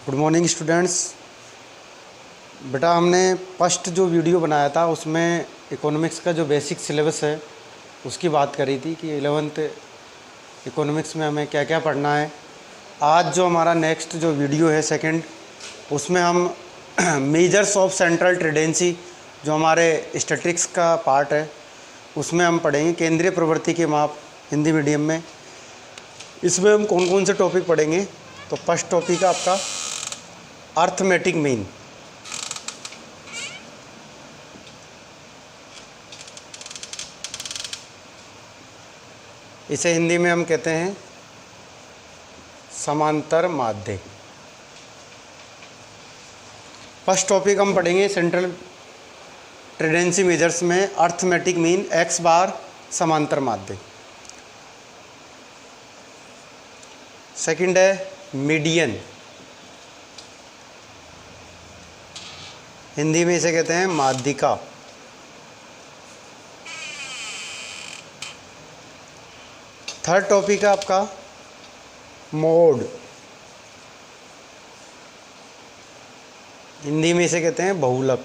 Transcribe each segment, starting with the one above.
Good morning students. बेटा हमने first जो वीडियो बनाया था उसमें इकोनॉमिक्स का जो बेसिक सिलेबस है उसकी बात करी थी कि 11th इकोनॉमिक्स में हमें क्या क्या पढ़ना है। आज जो हमारा नेक्स्ट जो वीडियो है सेकंड, उसमें हम मेजर्स ऑफ सेंट्रल टेंडेंसी जो हमारे स्टैटिस्टिक्स का पार्ट है उसमें हम पढ़ेंगे केंद्रीय प्रवृत्ति के माप हिंदी मीडियम में। इसमें हम कौन कौन से टॉपिक पढ़ेंगे। तो फर्स्ट टॉपिक है आपका अर्थमेटिक मीन। इसे हिंदी में हम कहते हैं समांतर माध्य। फर्स्ट टॉपिक हम पढ़ेंगे सेंट्रल टेंडेंसी मेजर्स में अर्थमेटिक मीन एक्स बार समांतर माध्य। सेकंड है मीडियन, हिंदी में इसे कहते हैं माध्यिका। थर्ड टॉपिक है आपका मोड, हिंदी में इसे कहते हैं बहुलक।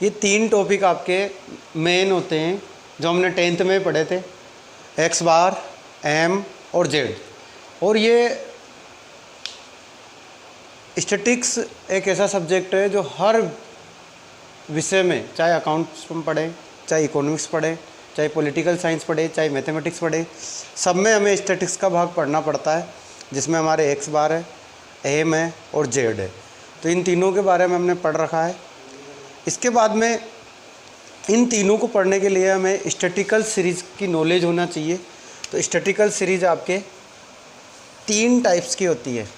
ये तीन टॉपिक आपके मेन होते हैं जो हमने 10th में पढ़े थे, एक्स बार, एम और जेड। और ये स्टैटिस्टिक्स एक ऐसा सब्जेक्ट है जो हर विषय में, चाहे अकाउंट्स में पढ़ें, चाहे इकोनॉमिक्स पढ़ें, चाहे पॉलिटिकल साइंस पढ़े, चाहे मैथमेटिक्स पढ़े, सब में हमें स्टैटिस्टिक्स का भाग पढ़ना पड़ता है, जिसमें हमारे एक्स बार है, एम है और जेड है। तो इन तीनों के बारे में हमने पढ़ रखा है। इसके बाद में इन तीनों को पढ़ने के लिए हमें स्टैटिस्टिकल सीरीज़ की नॉलेज होना चाहिए। तो स्टैटिस्टिकल सीरीज़ आपके 3 टाइप्स की होती है।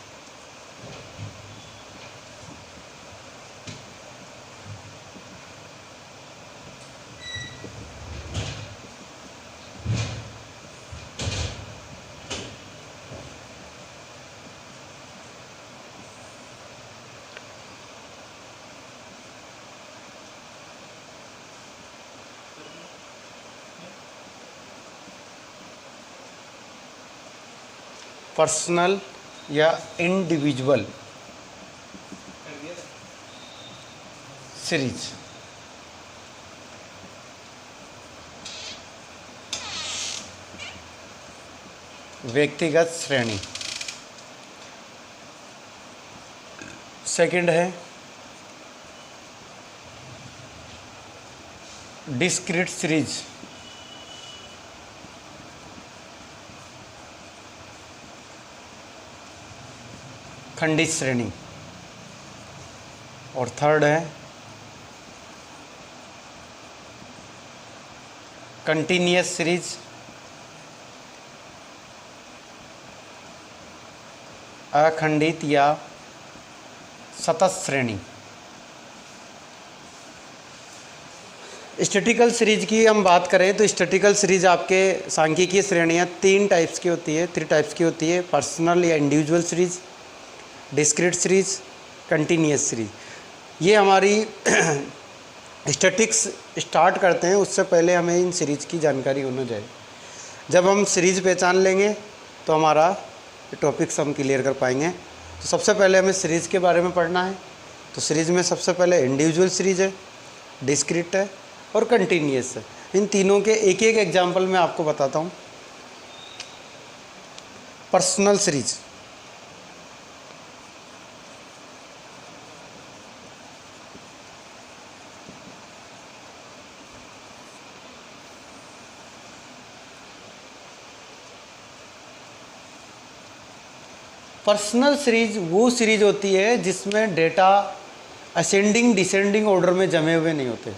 पर्सनल या इंडिविजुअल सीरीज। व्यक्तिगत श्रेणी। सेकंड है डिस्क्रीट सीरीज। खंडित श्रेणी। और थर्ड है कंटिन्यूअस सीरीज। अखंडित या सतत श्रेणी। स्टैटिस्टिकल सीरीज की हम बात करें तो स्टैटिस्टिकल सीरीज आपके सांख्यिकीय श्रेणियाँ 3 टाइप्स की होती है, 3 टाइप्स की होती है। पर्सनल या individual series, discrete series, continuous series. ये हमारी स्टैटिस्टिक्स स्टार्ट करते हैं उससे पहले हमें इन सीरीज की जानकारी होना चाहिए। जब हम सीरीज पहचान लेंगे तो हमारा टॉपिक्स हम क्लियर कर पाएंगे। तो सबसे पहले हमें सीरीज़ के बारे में पढ़ना है। तो सीरीज़ में सबसे पहले इंडिविजुअल सीरीज है, डिस्क्रीट है और कंटिन्यूअस है। इन तीनों के एक एक एग्जाम्पल मैं आपको बताता हूँ। Personal series. पर्सनल सीरीज वो सीरीज होती है जिसमें डेटा असेंडिंग डिसेंडिंग ऑर्डर में जमे हुए नहीं होते।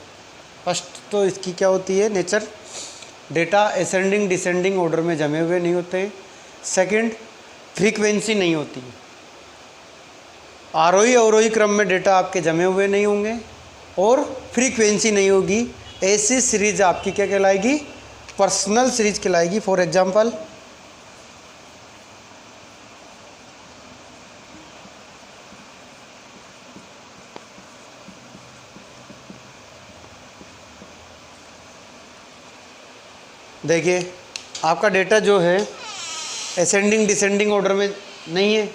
फर्स्ट तो इसकी क्या होती है nature, data ascending descending order में जमे हुए नहीं होते। सेकंड, फ्रीक्वेंसी नहीं होती, आरोही अवरोही क्रम में डेटा आपके जमे हुए नहीं होंगे और फ्रीक्वेंसी नहीं होगी। ऐसी सीरीज आपकी क्या कहलाएगी, पर्सनल सीरीज कहलाएगी। फॉर एग्जांपल देखिए आपका डेटा जो है असेंडिंग डिसेंडिंग ऑर्डर में नहीं है।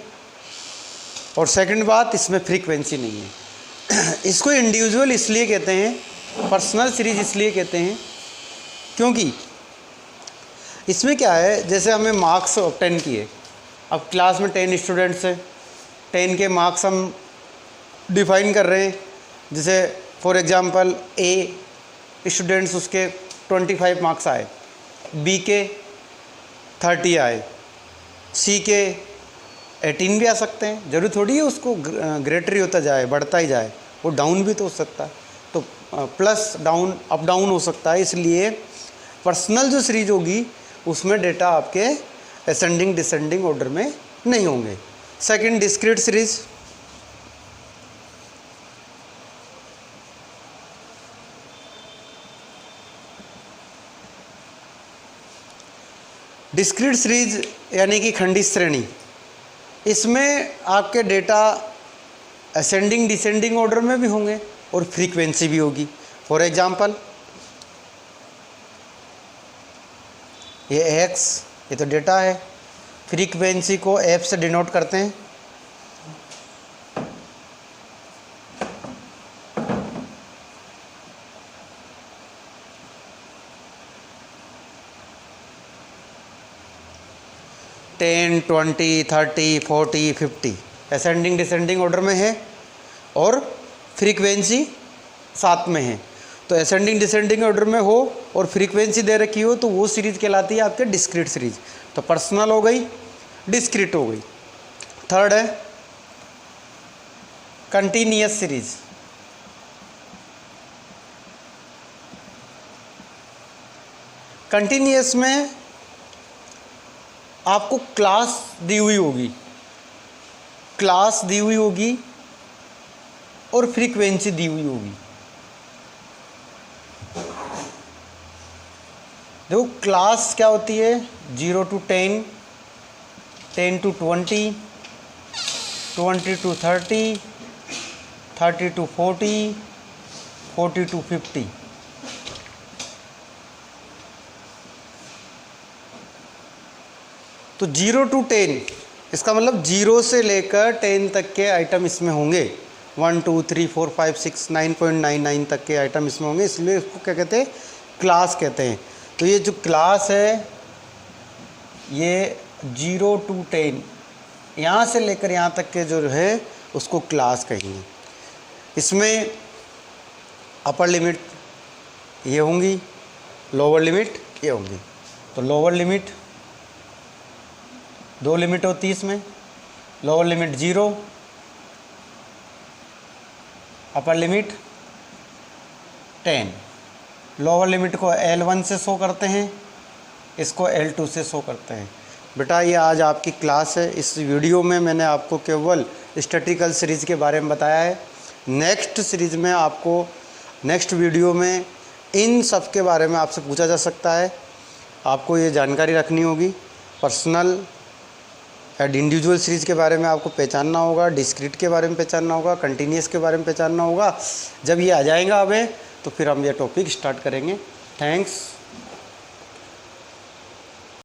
और सेकंड बात, इसमें फ्रीक्वेंसी नहीं है। इसको इंडिविजुअल इसलिए कहते हैं, पर्सनल सीरीज इसलिए कहते हैं क्योंकि इसमें क्या है, जैसे हमें मार्क्स ऑब्टेन किए, अब क्लास में 10 स्टूडेंट्स हैं, 10 के मार्क्स हम डिफाइन कर रहे हैं। जैसे फॉर एग्जांपल ए स्टूडेंट्स, उसके 25 मार्क्स आए, बी के 30 आए, सी के 18 भी आ सकते हैं। जरूरी थोड़ी है उसको ग्रेटर ही होता जाए, बढ़ता ही जाए, वो डाउन भी तो हो सकता है, तो प्लस डाउन अप डाउन हो सकता है। इसलिए पर्सनल जो सीरीज होगी उसमें डेटा आपके असेंडिंग डिसेंडिंग ऑर्डर में नहीं होंगे। Second, discrete series. Discrete series यानी कि खंडित श्रेणी, इसमें आपके डेटा असेंडिंग डिसेंडिंग ऑर्डर में भी होंगे और फ्रीक्वेंसी भी होगी। फॉर एग्जांपल ये एक्स, ये तो डेटा है, फ्रीक्वेंसी को एफ से डिनोट करते हैं। टेन, 20, 30, 40, 50 असेंडिंग डिसेंडिंग ऑर्डर में है और फ्रीक्वेंसी साथ में है। तो असेंडिंग डिसेंडिंग ऑर्डर में हो और फ्रीक्वेंसी दे रखी हो तो वो सीरीज कहलाती है आपके डिस्क्रीट सीरीज। तो पर्सनल हो गई, डिस्क्रीट हो गई। थर्ड है कंटिन्यूअस सीरीज। कंटिन्यूअस में आपको क्लास दी हुई होगी, और फ्रीक्वेंसी दी हुई होगी। देखो क्लास क्या होती है, 0 to 10, 10 to 20, 20 to 30, 30 to 40, 40 to 50। तो 0 to 10 इसका मतलब 0 से लेकर 10 तक के आइटम इसमें होंगे। 1 2 3 4 5 6 9.99 तक के आइटम इसमें होंगे, इसलिए इसको क्या कहते हैं, क्लास कहते हैं। तो ये जो क्लास है ये 0 to 10 यहाँ से लेकर यहाँ तक के जो है उसको क्लास कहेंगे। इसमें अपर लिमिट ये होंगी, लोअर लिमिट ये होंगी। तो लोअर लिमिट 2 लिमिट होती है इसमें, lower limit 0, upper limit 10। Lower limit को L1 से शो करते हैं, इसको L2 से शो करते हैं। बेटा ये आज आपकी क्लास है। इस वीडियो में मैंने आपको केवल स्टैटिकल सीरीज़ के बारे में बताया है। नेक्स्ट सीरीज़ में आपको नेक्स्ट वीडियो में इन सब के बारे में आपसे पूछा जा सकता है। आपको ये जानकारी रखनी होगी। पर्सनल एंड इंडिविजुअल सीरीज़ के बारे में आपको पहचानना होगा, डिस्क्रीट के बारे में पहचानना होगा, कंटिन्यूअस के बारे में पहचानना होगा। जब ये आ जाएगा हमें तो फिर हम ये टॉपिक स्टार्ट करेंगे। थैंक्स।